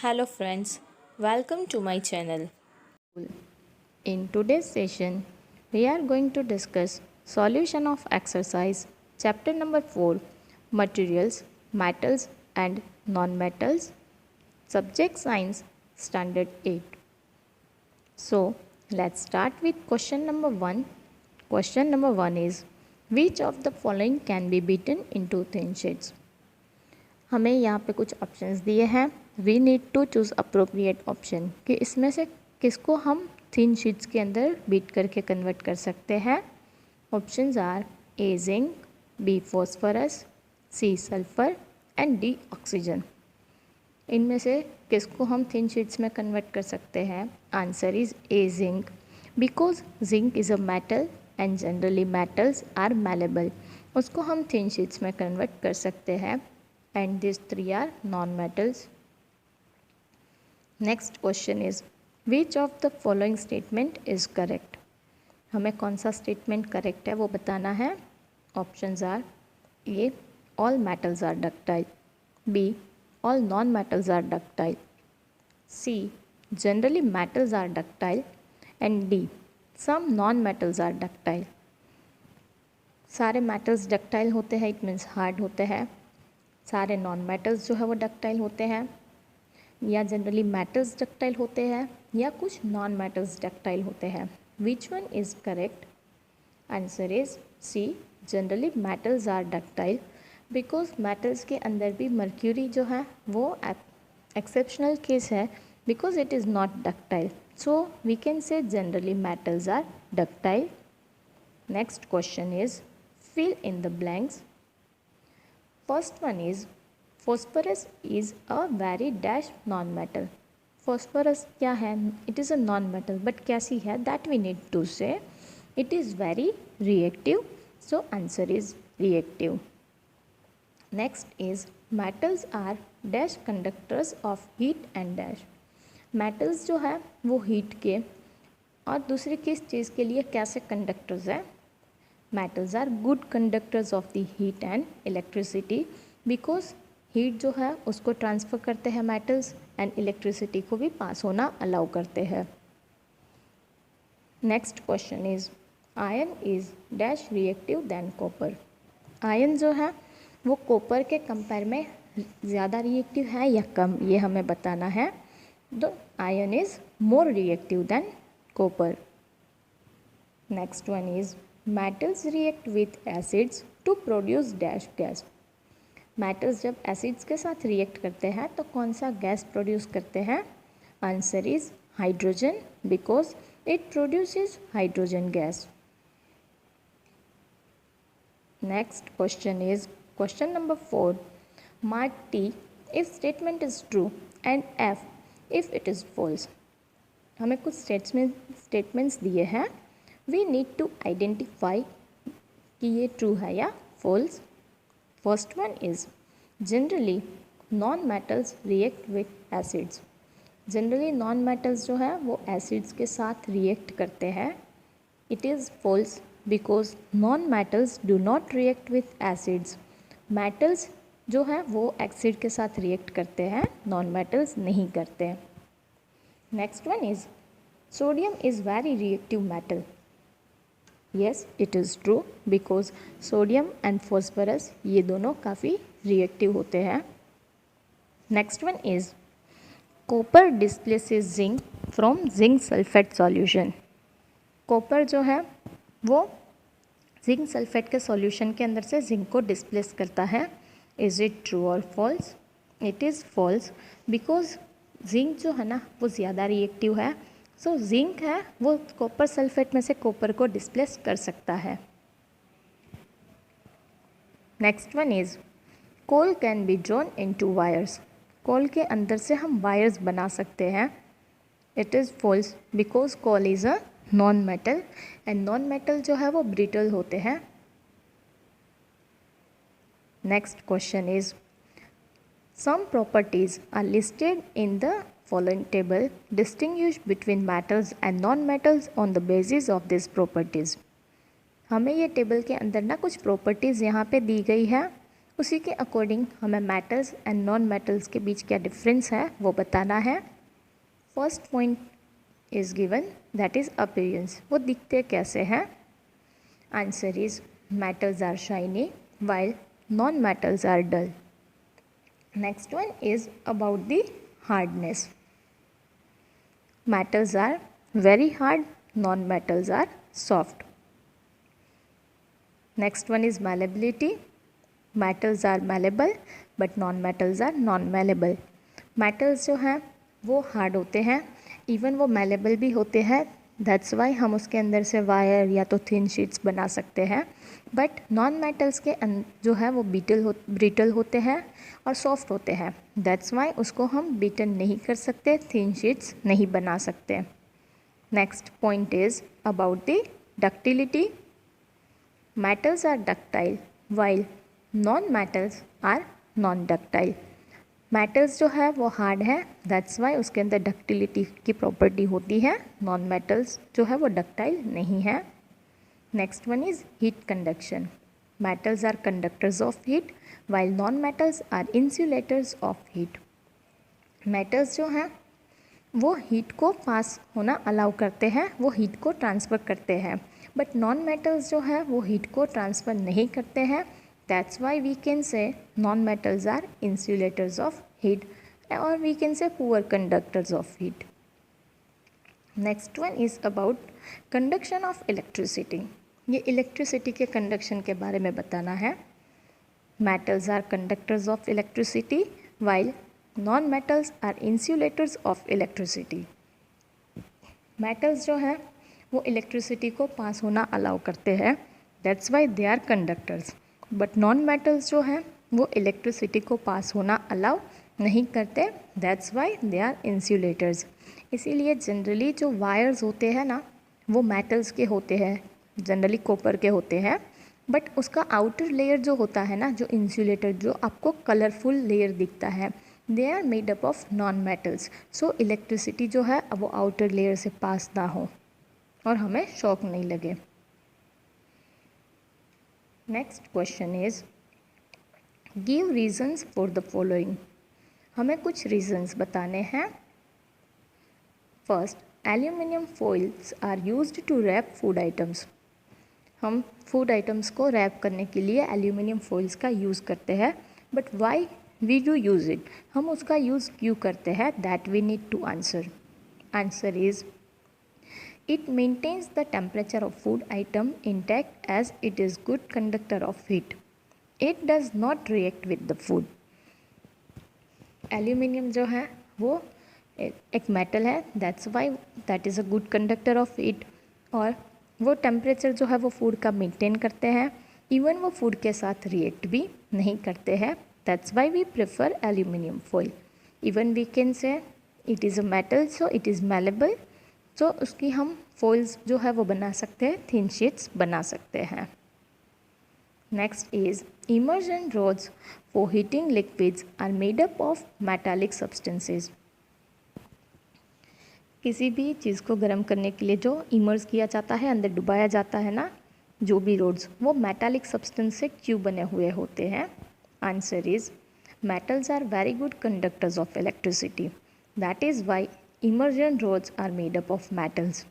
Hello friends, welcome to my channel. In today's session, we are going to discuss solution of exercise chapter number 4 materials, metals and non-metals subject science standard 8. So, let's start with question number 1. Question number 1 is which of the following can be beaten into thin sheets? हमें यहाँ पे कुछ options दिए हैं. We need to choose appropriate option कि इसमें से किसको हम थिन शीट्स के अंदर बीट करके कन्वर्ट कर सकते हैं. Options are A zinc, B phosphorus, C sulphur and D oxygen. इनमें से किसको हम थिन शीट्स में कन्वर्ट कर सकते हैं? Answer is A zinc because zinc is a metal and generally metals are malleable. उसको हम थिन शीट्स में कन्वर्ट कर सकते हैं and these three are non-metals. Next question is which of the following statement is correct? हमें कौन सा statement correct है वो बताना है. Options are A all metals are ductile, B all non metals are ductile, C generally metals are ductile and D some non metals are ductile. सारे metals ductile होते हैं, इट मीन्स हार्ड होते हैं. सारे नॉन मेटल्स जो है वो ductile होते हैं, या जनरली मेटल्स डक्टाइल होते हैं, या कुछ नॉन मेटल्स डक्टाइल होते हैं. Which one is correct? Answer is C generally metals are ductile because metals के अंदर भी मर्क्यूरी जो है वो एक्सेप्शनल केस है because it is not ductile. So we can say generally metals are ductile. Next question is fill in the blanks. First one is phosphorus is a very dash non-metal. Phosphorus क्या है? It is a non-metal, but कैसी है? That we need to say. It is very reactive. So answer is reactive. Next is metals are dash conductors of heat and dash. Metals जो है वो heat के और दूसरी किस चीज़ के लिए कैसे कंडक्टर्स है? Metals are good conductors of the heat and electricity because heat जो है उसको ट्रांसफ़र करते हैं मेटल्स एंड इलेक्ट्रिसिटी को भी पास होना अलाउ करते हैं. Next question is iron is dash reactive than copper. Iron जो है वो कॉपर के कंपेयर में ज़्यादा रिएक्टिव है या कम, ये हमें बताना है. The iron is more reactive than copper. Next one is metals react with acids to produce dash gas. metals जब एसिड्स के साथ रिएक्ट करते हैं तो कौन सा गैस प्रोड्यूस करते हैं? Answer is hydrogen because it produces hydrogen gas. Next question is question number 4. Mark T if statement is true and F if it is false. हमें कुछ स्टेटमेंट्स दिए हैं. वी नीड टू आइडेंटिफाई कि ये true है या false. First one is generally non metals react with acids. Generally non metals जो है वो एसिड्स के साथ रिएक्ट करते हैं. It is false because non metals do not react with acids. Metals जो है वो एसिड के साथ रिएक्ट करते हैं, नॉन मेटल्स नहीं करते. Next one is sodium is very reactive metal. Yes, it is true because sodium and phosphorus ये दोनों काफ़ी रिएक्टिव होते हैं. Next one is copper displaces zinc from zinc sulphate solution. Copper जो है वो जिंक सल्फेट के सॉल्यूशन के अंदर से जिंक को डिस्प्लेस करता है. इज़ इट ट्रू और false? It is false because zinc जो है ना वो ज़्यादा रिएक्टिव है. सो जिंक है वो कॉपर सल्फेट में से कॉपर को डिस्प्लेस कर सकता है. Next one is coal can be drawn into wires. Coal के अंदर से हम वायर्स बना सकते हैं. It is false because coal is a non metal and non metal जो है वो ब्रिटल होते हैं. Next question is some properties are listed in the following table. Distinguish between metals and non-metals on the basis of these properties. हमें ये table के अंदर ना कुछ प्रॉपर्टीज़ यहाँ पे दी गई है, उसी के अकॉर्डिंग हमें मेटल्स एंड नॉन मेटल्स के बीच क्या डिफरेंस है वो बताना है। First point is given, that is appearance. वो दिखते कैसे हैं? Answer is metals are shiny while non-metals are dull. Next one is about the hardness. Metals are very hard, non-metals are soft. Next one is malleability. Metals are malleable but non-metals are non-malleable. Metals जो हैं वो hard होते हैं, even वो malleable भी होते हैं, that's Y हम उसके अंदर से वायर या तो थिन शीट्स बना सकते हैं। बट नॉन मेटल्स के जो है वो ब्रिटल होते हैं और सॉफ्ट होते हैं, दैट्स वाई उसको हम बीटन नहीं कर सकते, थिन शीट्स नहीं बना सकते। Next point is about the ductility. Metals are ductile while non metals are non ductile. Metals जो है वो हार्ड है, दैट्स वाई उसके अंदर डक्टिलिटी की प्रॉपर्टी होती है, नॉन मेटल्स जो है वो डक्टाइल नहीं है। Next one is heat conduction. Metals are conductors of heat while non metals are insulators of heat. Metals जो हैं वो हीट को पास होना अलाउ करते हैं, वो हीट को ट्रांसफ़र करते हैं, बट नॉन मेटल्स जो है वो हीट को ट्रांसफ़र नहीं करते हैं, that's why we can say non-metals are insulators of heat or we can say poor conductors of heat. Next one is about conduction of electricity. ये इलेक्ट्रिसिटी के conduction के बारे में बताना है। Metals are conductors of electricity while non-metals are insulators of electricity. Metals जो है वो इलेक्ट्रिसिटी को पास होना अलाउ करते हैं, that's why they are conductors. But non metals जो हैं वो इलेक्ट्रिसिटी को पास होना अलाउ नहीं करते, that's why they are insulators. इसीलिए जनरली जो वायर्स होते हैं ना वो मेटल्स के होते हैं, जनरली कॉपर के होते हैं, बट उसका आउटर लेयर जो होता है ना, जो इंसुलेटर जो आपको कलरफुल लेयर दिखता है, they are made up of non metals. So electricity जो है वो आउटर लेयर से पास ना हो और हमें शॉक नहीं लगे। Next question is give reasons for the following. हमें कुछ रीजंस बताने हैं। First, aluminium foils are used to wrap food items. हम फूड आइटम्स को रैप करने के लिए एल्यूमिनियम फॉइल्स का यूज़ करते हैं, but why we do use it? हम उसका यूज़ क्यों करते हैं? That we need to answer. Answer is it maintains the temperature of food item intact as it is good conductor of heat. It does not react with the food. Aluminium जो है वो एक metal है, that's why that is a good conductor of heat, और वो temperature जो है वो फूड का मेंटेन करते हैं, इवन वो फूड के साथ रिएक्ट भी नहीं करते हैं, that's why we prefer aluminium foil. Even we can say it is a metal so it is malleable, तो उसकी हम फॉइल्स जो है वो बना सकते हैं, थिन शीट्स बना सकते हैं। Next is immersion rods for heating liquids are made up of metallic substances. किसी भी चीज़ को गर्म करने के लिए जो इमर्ज किया जाता है, अंदर डुबाया जाता है ना, जो भी रोड्स, वो मेटालिक सब्सटेंस से क्यों बने हुए होते हैं? Answer is metals are very good conductors of electricity, that is why immersion rods are made up of metals.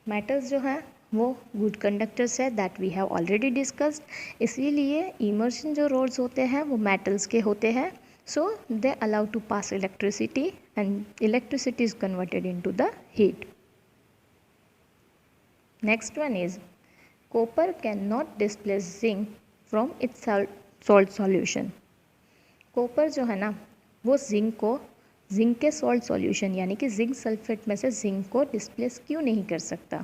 Metals जो हैं वो गुड कंडक्टर्स है, that we have already discussed, इसीलिए इमर्जन जो रोड्स होते हैं वो मेटल्स के होते हैं, so they allow to pass electricity and electricity is converted into the heat. Next one is copper can not displace zinc from its salt solution. Copper जो है ना वो जिंक के सॉल्ट सॉल्यूशन यानी कि जिंक सल्फेट में से zinc को डिस्प्लेस क्यों नहीं कर सकता?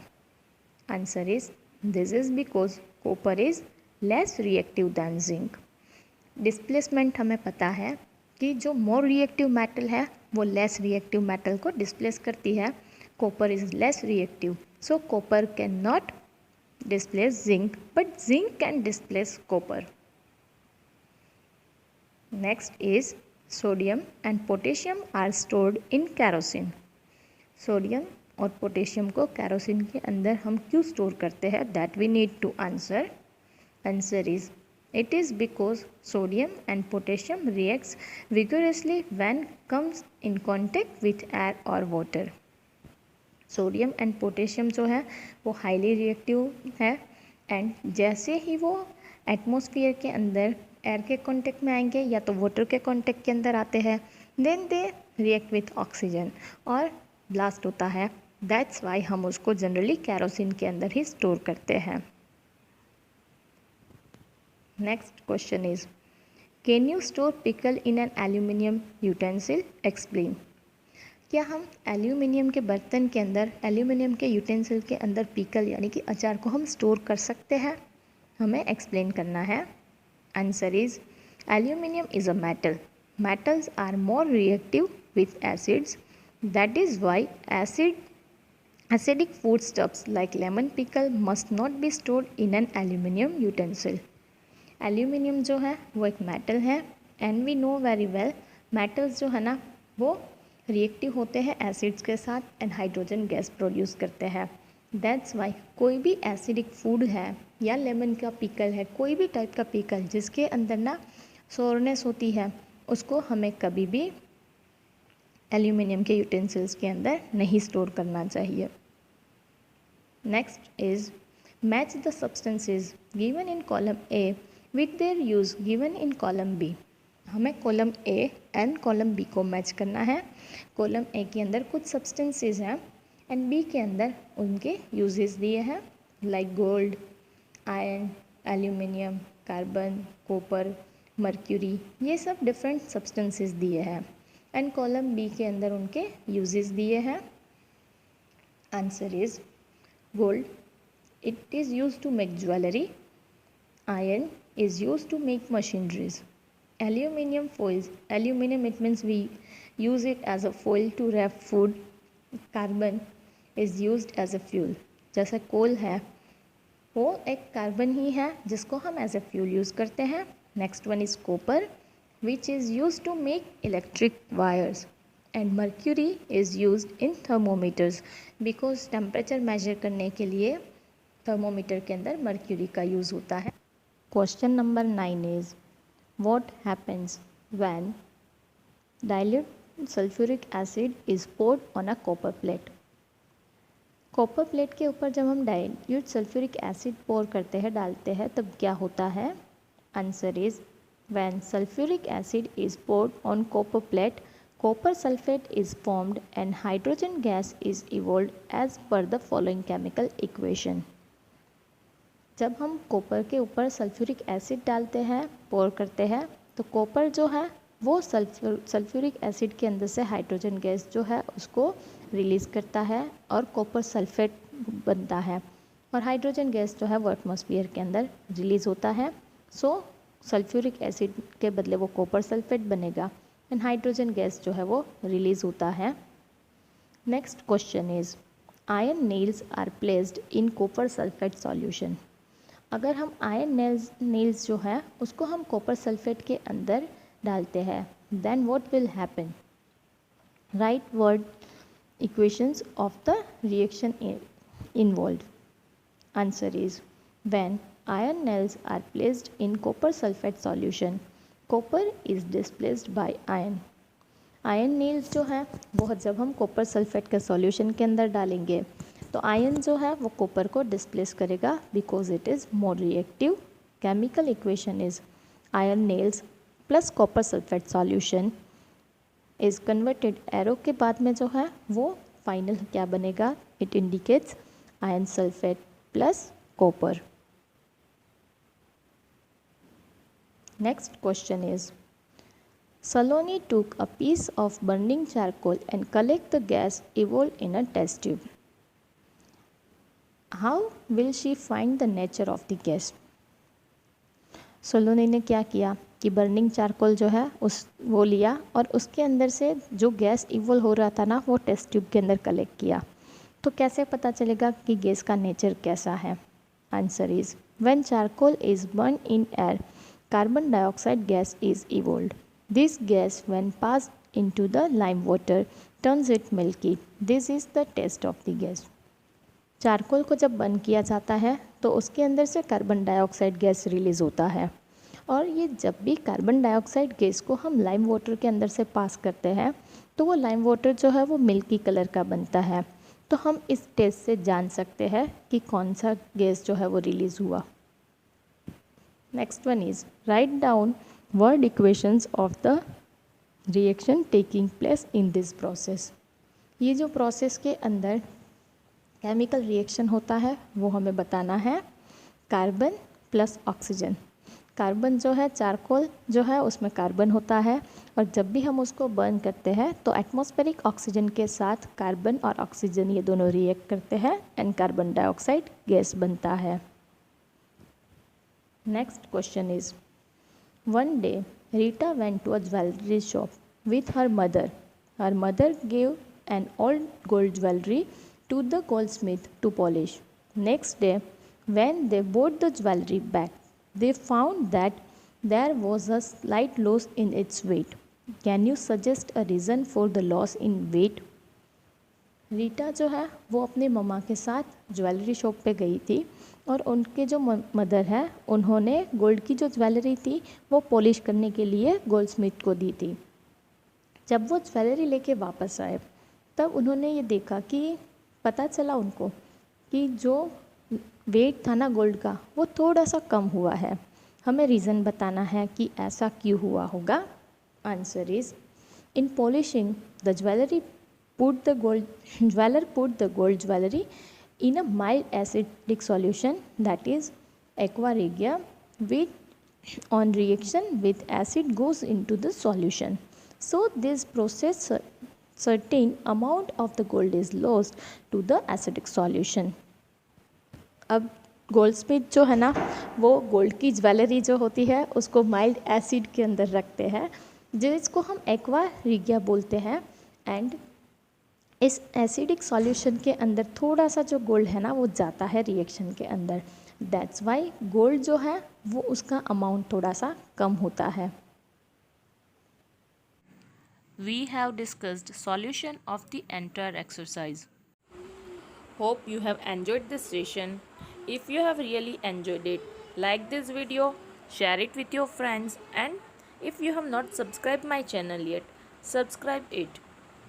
Answer is this is because copper is less reactive than zinc. Displacement हमें पता है कि जो मोर रिएक्टिव मेटल है वो लेस रिएक्टिव मेटल को डिस्प्लेस करती है, copper is less reactive, so copper can not displace zinc but zinc can displace copper. Next is sodium and potassium are stored in kerosene. Sodium और potassium को kerosene के अंदर हम क्यों store करते हैं? That we need to answer. Answer is It is because sodium and potassium reacts vigorously when comes in contact with air or water. Sodium and potassium जो है वो हाईली रिएक्टिव है एंड जैसे ही वो एटमॉस्फेयर के अंदर एयर के contact में आएंगे या तो वाटर के कांटेक्ट के अंदर आते हैं, then they react with oxygen और ब्लास्ट होता है. दैट्स वाई हम उसको जनरली कैरोसिन के अंदर ही स्टोर करते हैं. Next question is, can you store pickle in an aluminium utensil? Explain. क्या हम एल्यूमिनियम के बर्तन के अंदर, एल्यूमिनियम के यूटेंसिल के अंदर पिकल यानी कि अचार को हम स्टोर कर सकते हैं? हमें एक्सप्लेन करना है. Answer is, aluminium is a metal. Metals are more reactive with acids. That is why acidic foodstuffs like lemon pickle must not be stored in an aluminum utensil. Aluminium जो है वो एक मेटल है and we know very well metals जो है ना वो reactive होते हैं एसिड्स के साथ एंड हाइड्रोजन गैस प्रोड्यूस करते हैं. दैट्स वाई कोई भी एसिडिक फूड है या लेमन का पिकल है, कोई भी टाइप का पिकल जिसके अंदर ना सोरनेस होती है, उसको हमें कभी भी एल्यूमिनियम के यूटेंसिल्स के अंदर नहीं स्टोर करना चाहिए. Next is, match the substances given in column A with their use given in column B. हमें column A and column B को मैच करना है. कॉलम ए के अंदर कुछ सब्सटेंसेस हैं एंड बी के अंदर उनके यूजेस दिए हैं like gold, iron, aluminium, carbon, copper, mercury, ये सब डिफरेंट सब्सटेंसेस दिए हैं एंड कॉलम बी के अंदर उनके यूजेस दिए हैं. Answer is gold, it is use to make jewellery. Iron is used to make machineries. Aluminium foils. Aluminium, it means we use it as a foil to wrap food. Carbon is used as a fuel. जैसे कोल है वो एक carbon ही है जिसको हम as a fuel use करते हैं. Next one is copper which is use to make electric wires and mercury is use in thermometers because temperature measure करने के लिए थर्मोमीटर के अंदर मर्क्यूरी का यूज़ होता है. Question number 9 is, what happens when dilute sulfuric acid is poured on a copper plate? Copper plate के ऊपर जब हम डाइल्यूट सल्फ्यूरिक एसिड पोर करते हैं, डालते हैं, तब क्या होता है? Answer is, when sulphuric acid is poured on copper plate, copper sulfate is formed and hydrogen gas is evolved as per the following chemical equation. जब हम कॉपर के ऊपर सल्फ्यूरिक एसिड डालते हैं, पोर करते हैं, तो कॉपर जो है वो सल्फ्यूरिक एसिड के अंदर से हाइड्रोजन गैस जो है उसको रिलीज़ करता है और कॉपर सल्फेट बनता है और हाइड्रोजन गैस जो है वो एटमॉस्फेयर के अंदर रिलीज़ होता है. सो सल्फ्यूरिक एसिड के बदले वो कॉपर सल्फेट बनेगा एंड हाइड्रोजन गैस जो है वो रिलीज़ होता है. Next question is, iron nails are placed in copper sulphate solution. अगर हम आयरन नेल्स जो है उसको हम कॉपर सल्फेट के अंदर डालते हैं, then what will happen? Write word equations of the reaction involved. Answer is, when iron nails are placed in copper sulphate solution, copper is displaced by iron. Iron nails जो है वो जब हम copper sulphate के solution के अंदर डालेंगे तो आयरन जो है वो कॉपर को डिस्प्लेस करेगा because it is more reactive. Chemical equation is iron nails plus copper sulphate solution is converted. Arrow के बाद में जो है वो फाइनल क्या बनेगा? It indicates iron sulphate plus copper. Next question is, Saloni took a piece of burning charcoal and collect the gas evolved in a test tube. How will she find the nature of the gas? सोलोनी ने क्या किया कि burning charcoal जो है वो लिया और उसके अंदर से जो गैस इवोल्व हो रहा था ना वो टेस्ट ट्यूब के अंदर कलेक्ट किया. तो कैसे पता चलेगा कि गैस का नेचर कैसा है? Answer is, when charcoal is burn in air, carbon dioxide gas is evolved. This gas when passed into the lime water turns it milky. This is the test of the gas. Charcoal को जब burn किया जाता है तो उसके अंदर से carbon dioxide gas release होता है और ये जब भी कार्बन डाइऑक्साइड गैस को हम लाइम वाटर के अंदर से पास करते हैं तो वो लाइम वाटर जो है वो मिल्की कलर का बनता है। तो हम इस टेस्ट से जान सकते हैं कि कौन सा गैस जो है वो रिलीज़ हुआ। Next one is write down word equations of the reaction taking place in this process. ये जो प्रोसेस के अंदर केमिकल रिएक्शन होता है वो हमें बताना है। कार्बन प्लस ऑक्सीजन, कार्बन जो है चारकोल जो है उसमें कार्बन होता है और जब भी हम उसको बर्न करते हैं तो एटमॉस्फेरिक ऑक्सीजन के साथ कार्बन और ऑक्सीजन ये दोनों रिएक्ट करते हैं एंड कार्बन डाइऑक्साइड गैस बनता है। Next question is one day Rita went to a jewellery shop with her mother. Her mother gave an old gold jewellery to the goldsmith to polish. Next day, when they brought the jewelry back, they found that there was a slight loss in its weight. Can you suggest a reason for the loss in weight? Rita जो है वो अपने मम्मा के साथ jewellery shop पे गई थी और उनके जो मदर है उन्होंने गोल्ड की जो ज्वेलरी थी वो पॉलिश करने के लिए गोल्ड स्मिथ को दी थी। जब वो ज्वेलरी लेके वापस आए तब उन्होंने ये देखा कि पता चला उनको कि जो वेट था ना गोल्ड का वो थोड़ा सा कम हुआ है। हमें रीज़न बताना है कि ऐसा क्यों हुआ होगा। Answer is in polishing the jewellery jeweler put the gold jewelry in a mild acidic solution, that is aqua regia, which on reaction with acid goes into the solution. So this process certain amount of the gold is lost to the acidic solution. अब gold Smith जो है ना वो gold की jewellery जो होती है उसको माइल्ड एसिड के अंदर रखते हैं जिसको हम एक्वा रिगिया बोलते हैं एंड इस एसिडिक सॉल्यूशन के अंदर थोड़ा सा जो गोल्ड है ना वो जाता है रिएक्शन के अंदर। दैट्स वाई गोल्ड जो है वो उसका अमाउंट थोड़ा सा कम होता है। We have discussed solution of the entire exercise. Hope you have enjoyed this session. If you have really enjoyed it, like this video, share it with your friends, and if you have not subscribed my channel yet, subscribe it.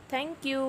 Thank you.